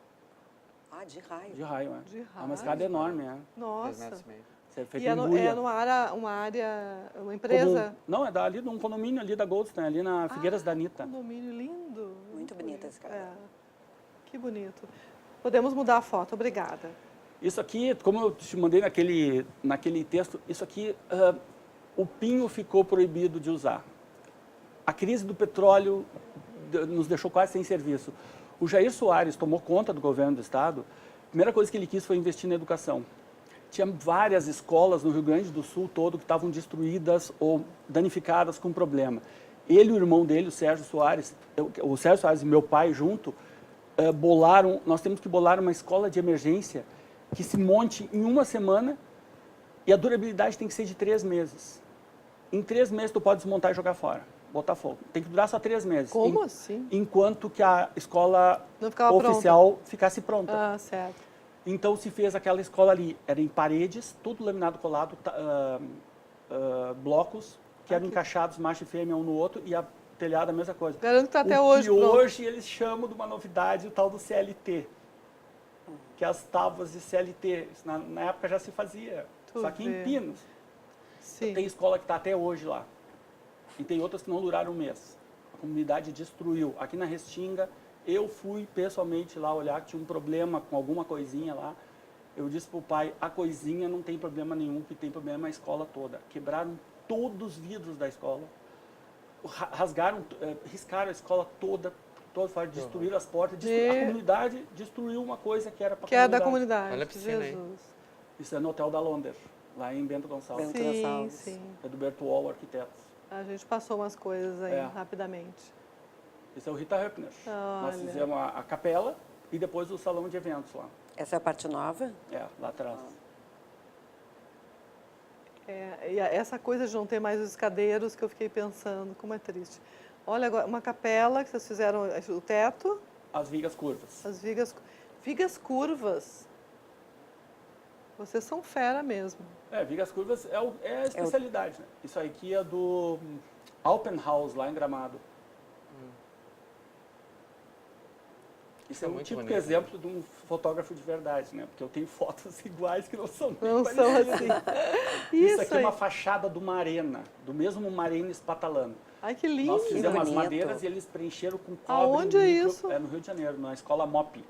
Ah, de raio. De raio, é. De É uma raio. escada enorme, é. 2,5 Nossa. metros. Você é feito E é, em no, buia. é uma empresa? Comum. Não, é ali num condomínio ali da Goldstein, ali na Figueiras da Anitta. Condomínio lindo. Muito bonita essa escada. É. Que bonito. Podemos mudar a foto, obrigada. Isso aqui, como eu te mandei naquele texto, isso aqui, o pinho ficou proibido de usar. A crise do petróleo nos deixou quase sem serviço. O Jair Soares tomou conta do governo do estado, a primeira coisa que ele quis foi investir na educação. Tinha várias escolas no Rio Grande do Sul todo que estavam destruídas ou danificadas com problema. Ele e o irmão dele, o Sérgio Soares e meu pai junto, nós temos que bolar uma escola de emergência que se monte em uma semana e a durabilidade tem que ser de 3 meses. Em 3 meses tu pode desmontar e jogar fora, botar fogo. Tem que durar só 3 meses. Como assim? Enquanto que a escola Não ficava oficial ficasse pronta. Ah, certo. Então se fez aquela escola ali, era em paredes, tudo laminado colado, blocos que eram encaixados, macho e fêmea um no outro, e a telhado a mesma coisa. Garanto que tá até O hoje que pronto. hoje eles chamam de uma novidade, o tal do CLT, que é as tábuas de CLT. Isso na época já se fazia, Tu só que vê. em Pinos. Sim. Tem escola que está até hoje lá. E tem outras que não duraram um mês. A comunidade destruiu. Aqui na Restinga, eu fui pessoalmente lá olhar que tinha um problema com alguma coisinha lá. Eu disse para o pai, a coisinha não tem problema nenhum, o que tem problema é a escola toda. Quebraram todos os vidros da escola. Rasgaram, riscaram a escola toda fora, destruíram as portas. A comunidade destruiu uma coisa que era para a Que é da comunidade. Olha a piscina aí. Jesus. Isso é no Hotel da Londer, lá em Bento Gonçalves. Bento Sim, Gonçalves. sim. É do Berto Wall Arquitetos. A gente passou umas coisas aí, É. rapidamente. Esse é o Rita Höppner. Nós Olha. fizemos a capela e depois o salão de eventos lá. Essa é a parte nova? Lá atrás. E essa coisa de não ter mais os escadeiros que eu fiquei pensando, como é triste. Olha, agora, uma capela que vocês fizeram, o teto, As vigas curvas. as vigas curvas. Vocês são fera mesmo. Vigas curvas é a especialidade, né? Isso aqui é do Alpenhaus, lá em Gramado. Isso é um muito típico bonito, exemplo de um fotógrafo de verdade, né? Porque eu tenho fotos iguais que não são bem Não são parecidas. assim. Isso aqui é aí. uma fachada de uma arena, do mesmo Marina Espatalano. Ai, que lindo. Nós fizemos as bonito. madeiras e eles preencheram com cobre. Aonde é micro- isso? É no Rio de Janeiro, na escola MOP.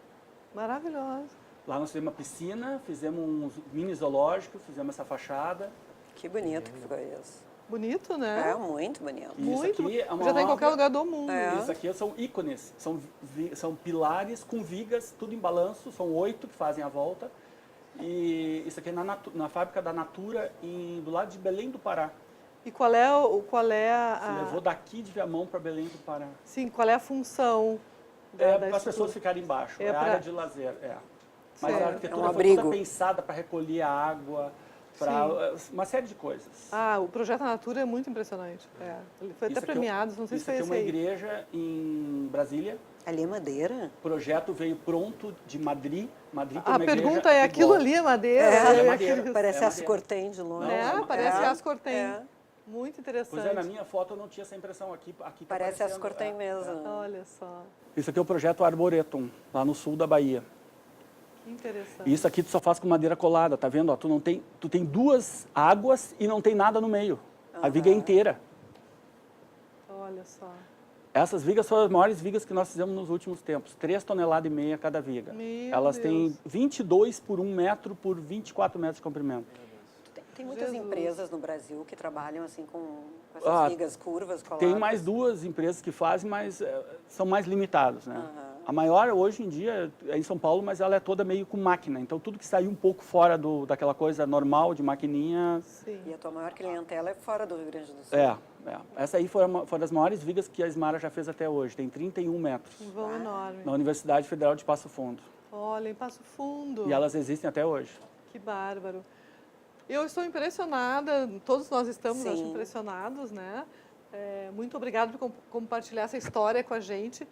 Maravilhoso. Lá nós fizemos uma piscina, fizemos um mini zoológico, fizemos essa fachada. Que bonito que ficou isso. Bonito, né? É, muito bonito. E Muito. Isso aqui é uma Já tem em qualquer obra- lugar do mundo. É. Isso aqui são ícones, são pilares com vigas, tudo em balanço, são 8 que fazem a volta. E isso aqui é na fábrica da Natura, do lado de Belém do Pará. E qual é Se levou daqui de Viamão para Belém do Pará. Sim, qual é a função da Para as estrutura? pessoas ficarem embaixo, É é, pra- área de lazer. Mas Certo. a arquitetura É um foi toda abrigo. pensada para recolher a água, para uma série de coisas. Ah, o projeto Natura é muito impressionante. Ele foi Isso até aqui premiado, não sei se Isso foi aqui é esse uma aí. igreja em Brasília. Ali é madeira? O projeto veio pronto de Madrid. Madrid tem A uma igreja pergunta é, aquilo igual. ali é madeira? É madeira. aqueles- Parece É as madeira. cortem de longe. Né? Parece É. as cortem. É. Muito Pois interessante. é, na minha foto eu não tinha essa impressão aqui. Tá Parece as aparecendo, cortem mesmo. Olha só, Isso aqui é o projeto Arboretum, lá no sul da Bahia. que interessante. E isso aqui tu só faz com madeira colada, tá vendo? Ó, tu tem 2 águas e não tem nada no meio. A viga é inteira. Olha só. Essas vigas foram as maiores vigas que nós fizemos nos últimos tempos. 3,5 toneladas cada viga. Meu Elas Deus. têm 22 por 1 metro por 24 metros de comprimento. Tem muitas Jesus. empresas no Brasil que trabalham assim com essas Ah, vigas curvas coladas. Tem mais 2 empresas que fazem, mas são mais limitados, né? Aham. A maior hoje em dia é em São Paulo, mas ela é toda meio com máquina. Então tudo que saiu um pouco fora daquela coisa normal de maquininha. Sim. E a tua maior clientela é fora do Rio Grande do Sul. Essa aí foi das maiores vigas que a Smara já fez até hoje. Tem 31 metros. Um vão enorme. Na Universidade Federal de Passo Fundo. Olha, em Passo Fundo. E elas existem até hoje. Que bárbaro. Eu estou impressionada, todos nós estamos, acho, Sim. impressionados, né? Muito obrigada por compartilhar essa história com a gente.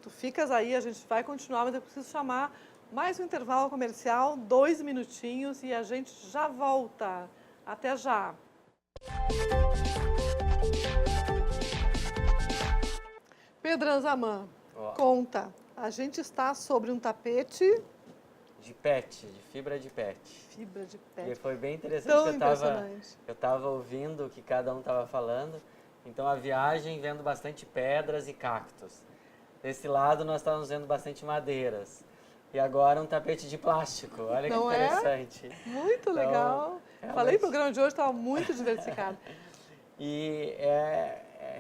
Tu ficas aí, a gente vai continuar, mas eu preciso chamar mais um intervalo comercial, 2 minutinhos, e a gente já volta. Até já. Pedro Anzamã, Ó. conta. A gente está sobre um tapete, De pet, de fibra de pet. fibra de E pet. foi bem interessante Tão que impressionante. eu tava ouvindo o que cada um tava falando. Então a viagem vendo bastante pedras e cactos. Desse lado nós estávamos vendo bastante madeiras. E agora um tapete de plástico. Olha que Não é? interessante. Muito legal. realmente- Falei, o programa de hoje estava muito diversificado. E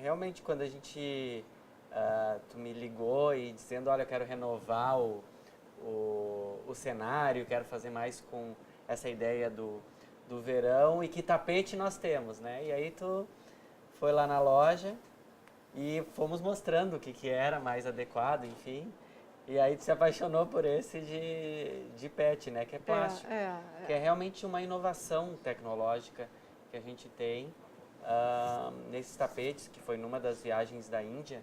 realmente quando a gente, tu me ligou e dizendo, olha, eu quero renovar o cenário, quero fazer mais com essa ideia do verão e que tapete nós temos, né? E aí tu foi lá na loja e fomos mostrando o que era mais adequado, enfim. E aí tu se apaixonou por esse de pet, né? Que é plástico. Que é realmente uma inovação tecnológica que a gente tem nesses tapetes, que foi numa das viagens da Índia,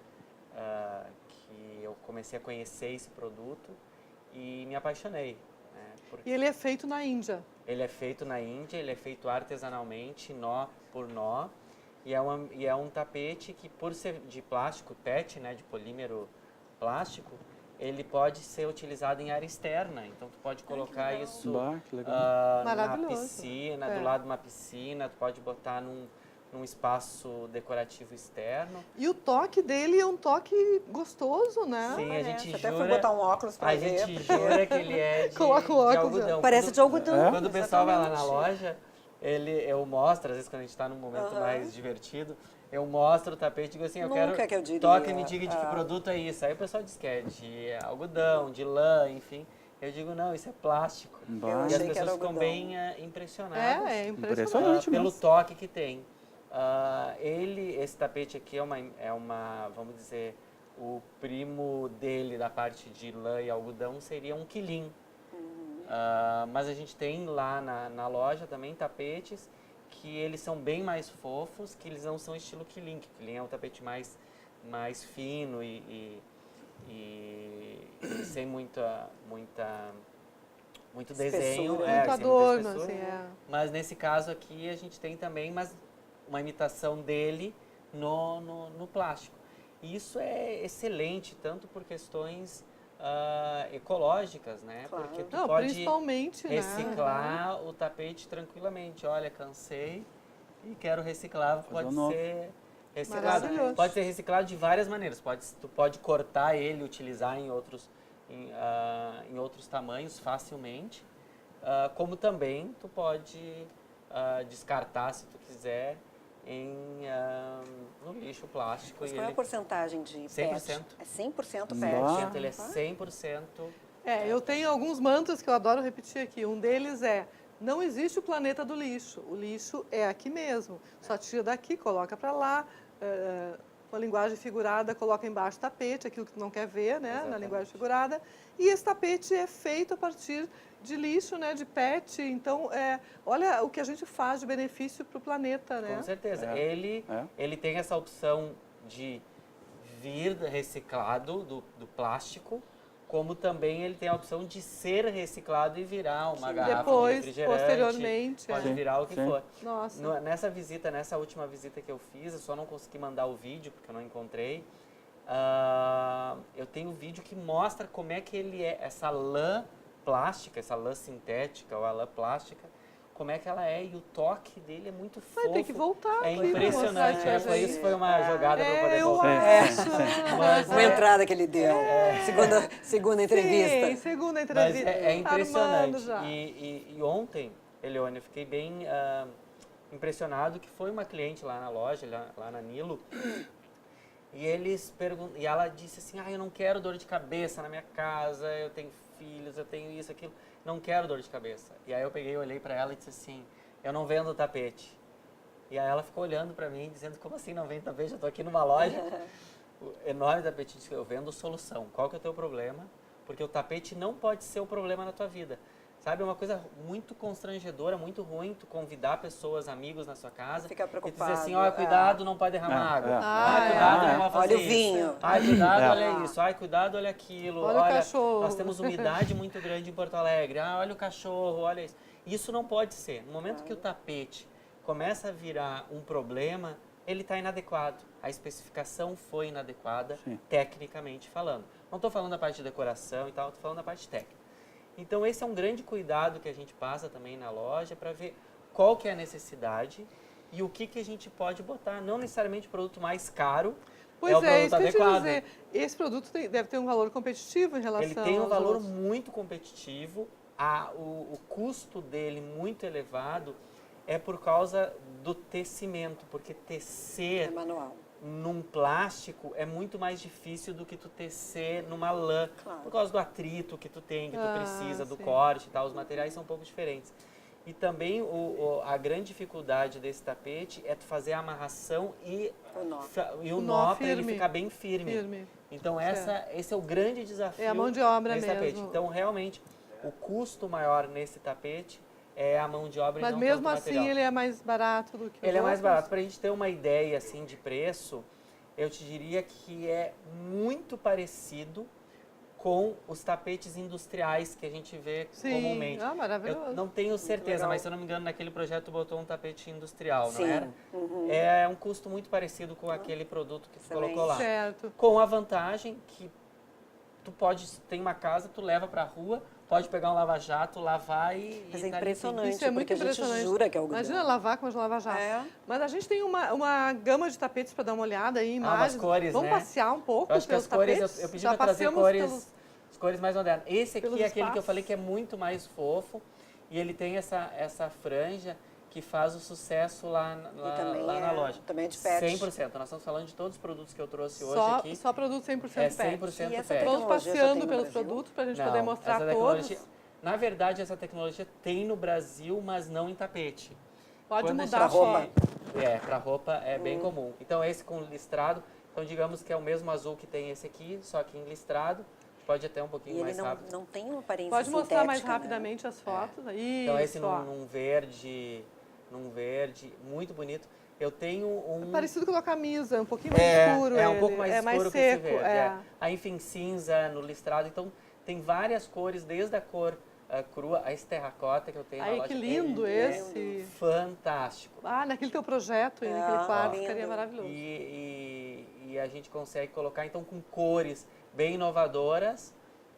que eu comecei a conhecer esse produto e me apaixonei. Né? E ele é feito na Índia. Ele é feito na Índia, ele é feito artesanalmente, nó por nó, e é um tapete que, por ser de plástico PET, né, de polímero plástico, ele pode ser utilizado em área externa. Então, tu pode colocar isso Que legal. na Maravilhoso. piscina, É. do lado de uma piscina, tu pode botar num espaço decorativo externo. E o toque dele é um toque gostoso, né? Sim, a gente Até fui jura... botar um óculos para A ver. gente jura que ele é de, Coloca o de óculos, algodão. Parece de algodão. Quando o pessoal vai lá na exatamente. loja, eu mostro, às vezes quando a gente está num momento mais divertido, eu mostro o tapete e digo assim, eu Nunca quero, que eu diria. toque e me diga de que produto é isso. Aí o pessoal diz que é de algodão, de lã, enfim. Eu digo, não, isso é plástico. Eu E as achei que era pessoas ficam algodão. bem impressionadas É impressionante. Impressionante. pelo mesmo. toque que tem. Esse tapete aqui vamos dizer, o primo dele da parte de lã e algodão seria um quilim. Mas a gente tem lá na loja também tapetes que eles são bem mais fofos, que eles não são estilo quilim, que quilim é um tapete mais fino e sem muito desenho. Espessura. Muito sem adorno, muita espessura. assim, Mas nesse caso aqui a gente tem também uma imitação dele no plástico. E isso é excelente, tanto por questões ecológicas, né? Claro. Porque tu Não, pode principalmente, né? reciclar o tapete tranquilamente. Olha, cansei e quero reciclar. Pode um novo. ser reciclado. Maravilhoso. Pode ser reciclado de várias maneiras. Tu pode cortar ele e utilizar em outros tamanhos facilmente. Como também tu pode descartar, se tu quiser, no lixo plástico. Mas E qual é a ele, porcentagem de 100%. PET? É 100% Bah. PET? ele é 100%. Eu tenho alguns mantras que eu adoro repetir aqui. Um deles é: não existe o planeta do lixo. O lixo é aqui mesmo. Só tira daqui, coloca para lá. Com a linguagem figurada, coloca embaixo tapete, aquilo que tu não quer ver, né? Na Exatamente. linguagem figurada. E esse tapete é feito a partir de lixo, né? De PET. Então, olha o que a gente faz de benefício para o planeta, né? Com certeza. É. Ele tem essa opção de vir reciclado do plástico, como também ele tem a opção de ser reciclado e virar uma garrafa de Depois, refrigerante. posteriormente. Pode Sim, virar o que sim. for. Nossa. Nessa última visita que eu fiz, eu só não consegui mandar o vídeo, porque eu não encontrei. Eu tenho um vídeo que mostra como é que ele é, essa lã plástica, essa lã sintética ou a lã plástica, como é que ela é, e o toque dele é muito fofo. Vai ter que voltar É aqui pra impressionante, mostrar né? isso Foi aí. isso foi uma jogada para eu poder eu voltar. acho. Mas, Uma entrada que ele deu. Segunda entrevista. Sim, segunda Mas entrevista. é Tá impressionante. armando já. E ontem, Eleone, eu fiquei bem impressionado que foi uma cliente lá na loja, lá na Nilo, e ela disse assim, eu não quero dor de cabeça na minha casa, eu tenho filhos, eu tenho isso, aquilo, não quero dor de cabeça. E aí eu peguei, olhei para ela e disse assim, eu não vendo tapete. E aí ela ficou olhando para mim, dizendo, como assim não vende tapete? Eu tô aqui numa loja, enorme tapete, disse, eu vendo solução. Qual que é o teu problema? Porque o tapete não pode ser o problema na tua vida. Sabe, é uma coisa muito constrangedora, muito ruim tu convidar pessoas, amigos na sua casa Ficar e preocupado. dizer assim, cuidado, não pode derramar água. Ah, Cuidado, é. não vai fazer Olha o isso. vinho. Cuidado, É. olha isso. Cuidado, olha aquilo. Olha o cachorro. Nós temos umidade muito grande em Porto Alegre. Olha o cachorro, olha isso. Isso não pode ser. No momento que o tapete começa a virar um problema, ele está inadequado. A especificação foi inadequada, Sim. tecnicamente falando. Não estou falando da parte de decoração e tal, estou falando da parte técnica. Então, esse é um grande cuidado que a gente passa também na loja para ver qual que é a necessidade e o que a gente pode botar. Não necessariamente o produto mais caro Pois é o produto isso que eu ia te adequado. dizer. Esse produto deve ter um valor competitivo em relação Ele tem um aos valor outros. muito competitivo, o custo dele muito elevado é por causa do tecimento, porque É tecer manual. num plástico é muito mais difícil do que tu tecer numa lã, Claro. por causa do atrito que tu tem, que tu Ah, precisa, do sim. corte e tal, os materiais são um pouco diferentes. E também a grande dificuldade desse tapete é tu fazer a amarração e O nó. o O nó nó para ele firme. ficar bem firme. Firme. Então esse é o grande desafio É a mão de obra nesse mesmo. tapete. Então realmente o custo maior nesse tapete é a mão de obra Mas e não mesmo tanto o assim material. ele é mais barato do que os Ele é mais outros? barato. Para a gente ter uma ideia assim de preço, eu te diria que é muito parecido com os tapetes industriais que a gente vê Sim, comumente. maravilhoso. Eu não tenho certeza, legal. mas se eu não me engano, naquele projeto tu botou um tapete industrial, Sim. não era? Uhum. É um custo muito parecido com aquele produto que tu Excelente. colocou lá. Certo. Com a vantagem que tu tem uma casa, tu leva para a rua, pode pegar um lava-jato, lavar e Mas é tá impressionante, Isso é muito porque a gente impressionante. jura que é algodão. Imagina lavar com as lava-jato. É. Mas a gente tem uma gama de tapetes para dar uma olhada aí, umas imagens. cores, Vamos né? passear um pouco Eu acho que pelos as cores, tapetes? eu pedi Já para trazer passeamos cores, pelos- as cores mais modernas. Esse aqui pelos é aquele que eu espaços. falei que é muito mais fofo e ele tem essa franja que faz o sucesso lá também na loja. também é de pet. 100%. Nós estamos falando de todos os produtos que eu trouxe hoje Só, aqui. só produto 100% É pet. 100% E essa pet. Vamos tecnologia já tem passeando no pelos Brasil? produtos para a gente Não, poder mostrar essa todos. tecnologia, na verdade, essa tecnologia tem no Brasil, mas não em tapete. Pode Quando a mudar a gente- roupa. foto. Para roupa é bem comum. Então esse com listrado, então digamos que é o mesmo azul que tem esse aqui, só que em listrado, pode até um E pouquinho ele mais não, rápido. não tem uma aparência Pode mostrar mais sintética, né? rapidamente as fotos. Então esse Isso, ó. num verde, muito bonito. Eu tenho um... Parecido com a camisa, um pouquinho mais escuro. É um ele. pouco mais é escuro mais que esse seco. verde. é. Aí, enfim, cinza no listrado. Então, tem várias cores, desde a cor crua, a esse terracota que eu tenho na Aí loja. que lindo é esse. fantástico. Ah, naquele teu projeto, aí, É, naquele quarto, lindo. ficaria maravilhoso. E a gente consegue colocar, então, com cores bem inovadoras,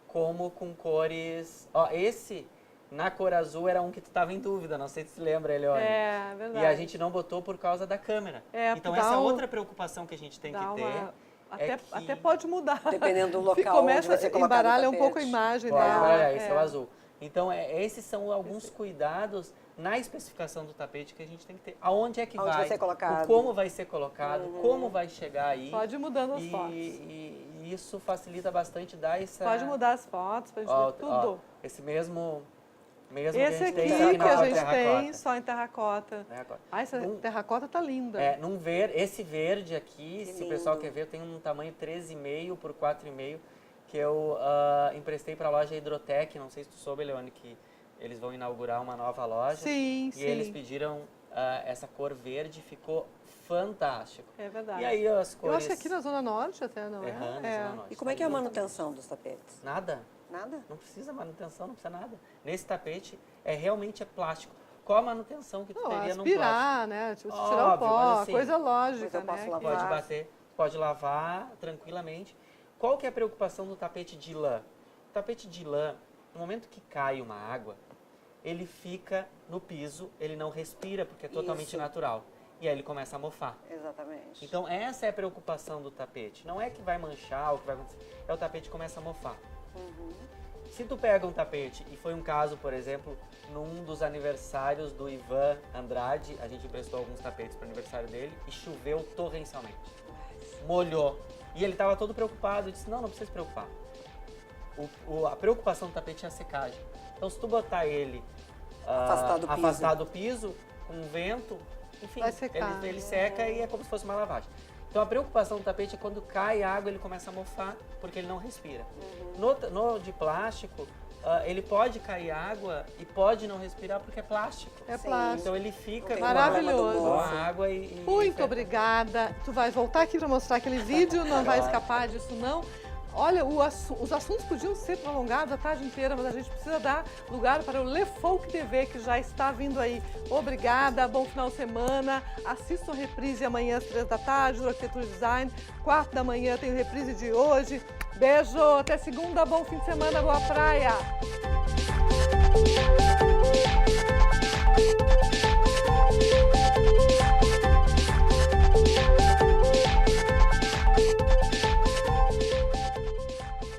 como com cores... Ó, esse, na cor azul, era um que tu estava em dúvida, não sei se tu lembra, Elione. É, verdade. E a gente não botou por causa da câmera. É, então, dá essa é um- outra preocupação que a gente tem Dá que ter. uma- Até, que- até pode mudar. Dependendo do Fica- local onde começa, vai ser colocado o embaralha um tapete. pouco a imagem. Pode, da- olha, esse é o azul. Então, esses são alguns cuidados na especificação do tapete que a gente tem que ter. Aonde é que Aonde vai ser colocado. o como vai ser colocado, como vai chegar aí. Pode ir mudando as fotos. E isso facilita bastante dar essa... Pode mudar as fotos pra gente Ó, ver tudo. esse mesmo que Esse a gente aqui tem, só que na a cor gente tem terracota. só em terracota. Terracota. Ah, essa Num- terracota tá linda. Esse verde aqui, Que se o pessoal lindo. quer ver, tem um tamanho 13,5 por 4,5, que eu emprestei para a loja Hidrotec. Não sei se tu soube, Leone, que eles vão inaugurar uma nova loja. Sim, E sim. eles pediram essa cor verde, ficou fantástico. É verdade. E aí as cores... Eu acho que aqui na Zona Norte até, não é? Errando, Zona Norte. E como é que é a manutenção dos tapetes? Nada. Nada? Não precisa manutenção, não precisa nada. Nesse tapete, realmente é plástico. Qual a manutenção que tu Não, teria num plástico? aspirar, né? Tipo, tirar o Óbvio, pó, mas assim, coisa lógica, mas eu posso né? lavar. Pode bater, pode lavar tranquilamente. Qual que é a preocupação do tapete de lã? O tapete de lã, no momento que cai uma água, ele fica no piso, ele não respira porque é totalmente Isso. natural. E aí ele começa a mofar. Exatamente. Então essa é a preocupação do tapete. Não é que vai manchar, o que vai acontecer. É o tapete que começa a mofar. Se tu pega um tapete, e foi um caso, por exemplo, num dos aniversários do Ivan Andrade, a gente emprestou alguns tapetes para o aniversário dele e choveu torrencialmente. Molhou. E ele estava todo preocupado. Eu disse, não precisa se preocupar. A preocupação do tapete é a secagem. Então, se tu botar ele Afastado do piso. do piso, com vento, enfim, Vai secar. ele seca e é como se fosse uma lavagem. Então, a preocupação do tapete é quando cai água, ele começa a mofar, porque ele não respira. No de plástico, ele pode cair água e pode não respirar porque é plástico. É Sim. plástico. Então, ele fica Tem com Maravilhoso. a água e... Muito obrigada. Tu vai voltar aqui para mostrar aquele vídeo, não vai escapar disso não. Olha, os assuntos podiam ser prolongados a tarde inteira, mas a gente precisa dar lugar para o Le Folk TV, que já está vindo aí. Obrigada, bom final de semana. Assistam reprise amanhã às 3 da tarde, do Arquitetura Design. 4 da manhã tem o reprise de hoje. Beijo, até segunda, bom fim de semana, boa praia.